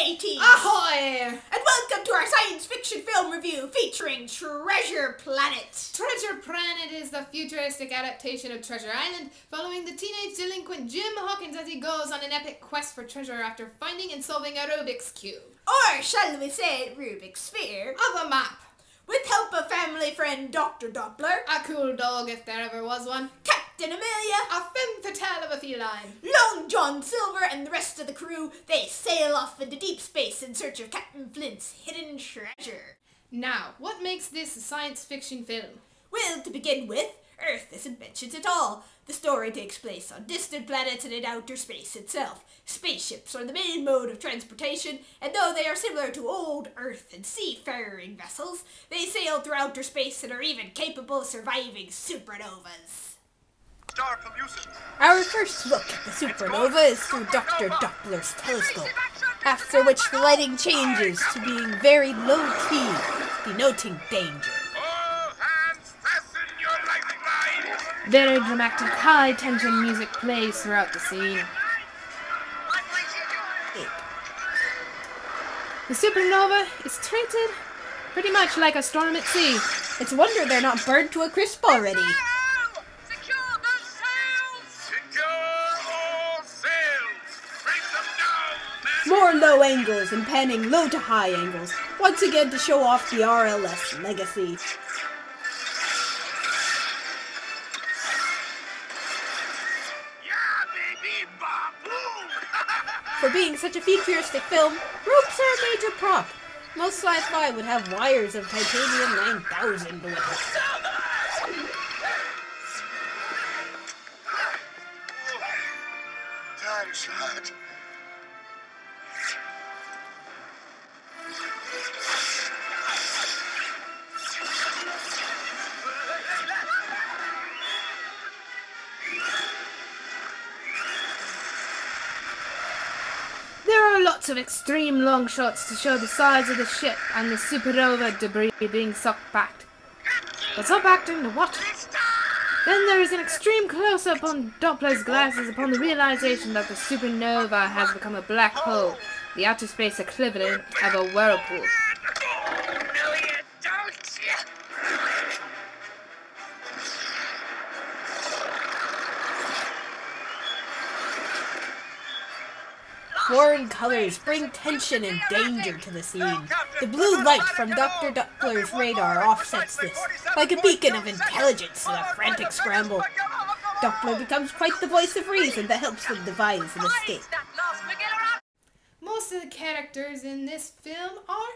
mateys! Ahoy! And welcome to our science fiction film review featuring Treasure Planet. Treasure Planet is the futuristic adaptation of Treasure Island, following the teenage delinquent Jim Hawkins as he goes on an epic quest for treasure after finding and solving a Rubik's Cube. Or shall we say Rubik's Sphere? Of a map. With help of family friend Dr. Doppler. A cool dog if there ever was one. Captain Amelia. A femme fatale of a feline. Long John Silver and the rest of the crew, they sail off into deep space in search of Captain Flint's hidden treasure. Now, what makes this a science fiction film? Well, to begin with, Earth isn't mentioned at all. The story takes place on distant planets and in outer space itself. Spaceships are the main mode of transportation, and though they are similar to old Earth and seafaring vessels, they sail through outer space and are even capable of surviving supernovas. Our first look at the supernova is through Dr. Doppler's telescope, after which the lighting changes to being very low-key, denoting danger. Very dramatic, high-tension music plays throughout the scene. The supernova is treated pretty much like a storm at sea. It's a wonder they're not burned to a crisp already. More low angles and panning low to high angles, once again to show off the RLS legacy. For being such a futuristic film, ropes are a major prop. Most sci-fi would have wires of titanium 9000 with it. Time shot. There are lots of extreme long shots to show the size of the ship and the supernova debris being sucked back. But sucked back into what? Then there is an extreme close-up on Doppler's glasses upon the realization that the supernova has become a black hole, the outer space equivalent of a whirlpool. Foreign colors bring tension and danger to the scene. The blue light from Dr. Doppler's radar offsets this, like a beacon of intelligence in a frantic scramble. Doppler becomes quite the voice of reason that helps them devise an escape. Most of the characters in this film are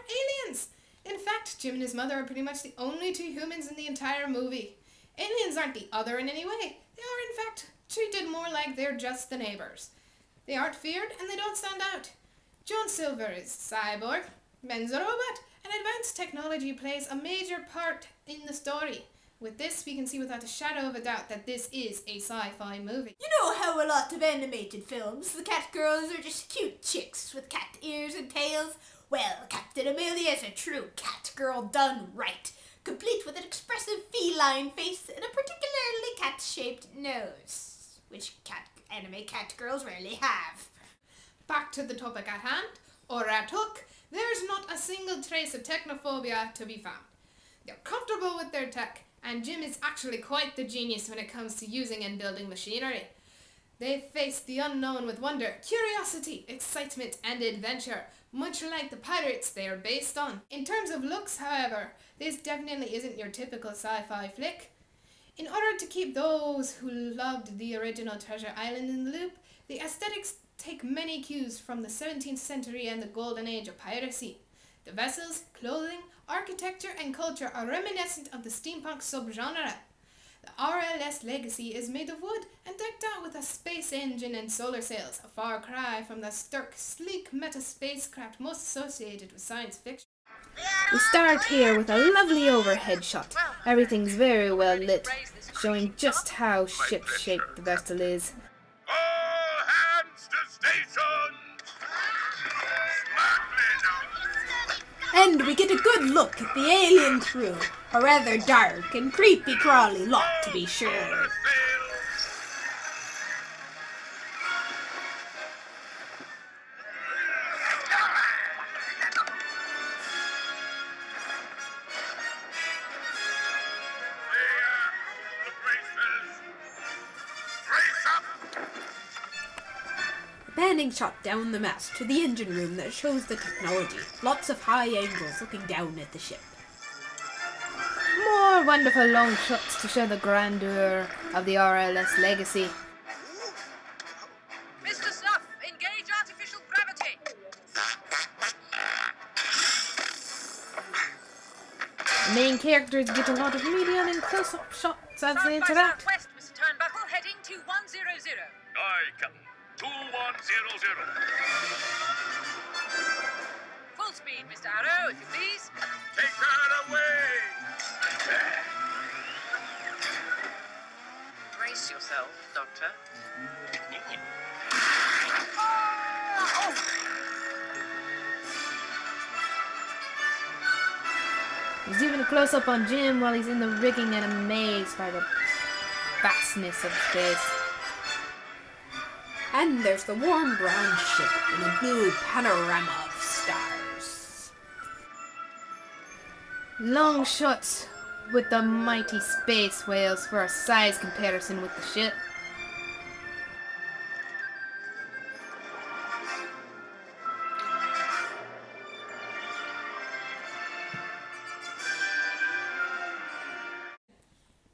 aliens. In fact, Jim and his mother are pretty much the only two humans in the entire movie. Aliens aren't the other in any way. They are, in fact, treated more like they're just the neighbors. They aren't feared, and they don't stand out. John Silver is cyborg, Ben's a robot, and advanced technology plays a major part in the story. With this, we can see without a shadow of a doubt that this is a sci-fi movie. You know how a lot of animated films, the cat girls are just cute chicks with cat ears and tails? Well, Captain Amelia is a true cat girl done right, complete with an expressive feline face and a particularly cat-shaped nose, which anime cat girls rarely have. Back to the topic at hand, Aaarrrgh, there's not a single trace of technophobia to be found. They're comfortable with their tech, and Jim is actually quite the genius when it comes to using and building machinery. They face the unknown with wonder, curiosity, excitement, and adventure, much like the pirates they are based on. In terms of looks, however, this definitely isn't your typical sci-fi flick. In order to keep those who loved the original Treasure Island in the loop, the aesthetics take many cues from the 17th century and the golden age of piracy. The vessels, clothing, architecture, and culture are reminiscent of the steampunk subgenre. The RLS legacy is made of wood and decked out with a space engine and solar sails, a far cry from the stark, sleek meta spacecraft most associated with science fiction. We start here with a lovely overhead shot. Everything's very well lit, showing just how ship-shaped the vessel is. All hands to station! And we get a good look at the alien crew, a rather dark and creepy crawly lot to be sure. panning shot down the mast to the engine room that shows the technology. Lots of high angles looking down at the ship. More wonderful long shots to show the grandeur of the RLS legacy. Mr. Snuff, engage artificial gravity. The main characters get a lot of medium and close-up shots as they interact. Southwest, Mr. Turnbuckle, heading to 100. Aye, Captain. 2100. Full speed, Mr. Arrow, if you please. Take her away! Brace yourself, Doctor. There's even a close-up on Jim while he's in the rigging and amazed by the vastness of space. And there's the warm brown ship in a blue panorama of stars. Long shots with the mighty space whales for a size comparison with the ship.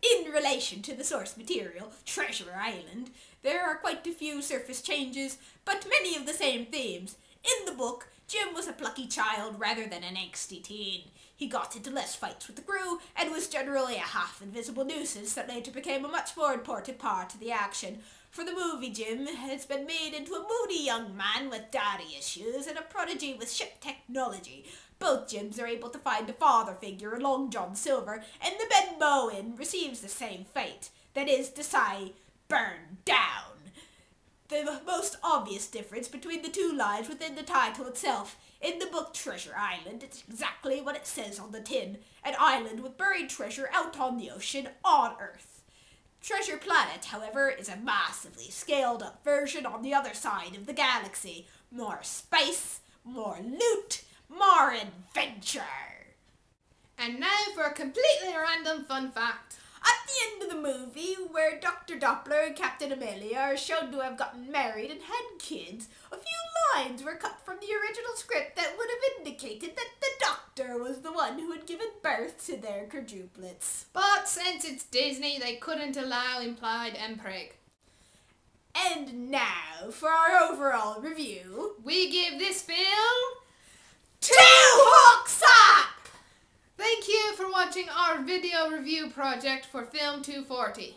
In relation to the source material, Treasure Island, there are quite a few surface changes, but many of the same themes. In the book, Jim was a plucky child rather than an angsty teen. He got into less fights with the crew and was generally a half-invisible nuisance that later became a much more important part of the action. For the movie, Jim has been made into a moody young man with daddy issues and a prodigy with ship technology. Both Jims are able to find a father figure in Long John Silver, and the Ben Bowen receives the same fate. That is to say, burned down. The most obvious difference between the two lies within the title itself. In the book Treasure Island, it's exactly what it says on the tin, an island with buried treasure out on the ocean on Earth. Treasure Planet, however, is a massively scaled-up version on the other side of the galaxy. More space, more loot, more adventure. And now for a completely random fun fact. At the end of the movie, where Dr. Doppler and Captain Amelia are shown to have gotten married and had kids, a few lines were cut from the original script that would have indicated that the Doctor was the one who had given birth to their quadruplets. But since it's Disney, they couldn't allow implied impreg. And now, for our overall review, We give this film 2 hooks up! Thank you for watching our video review project for Film 240.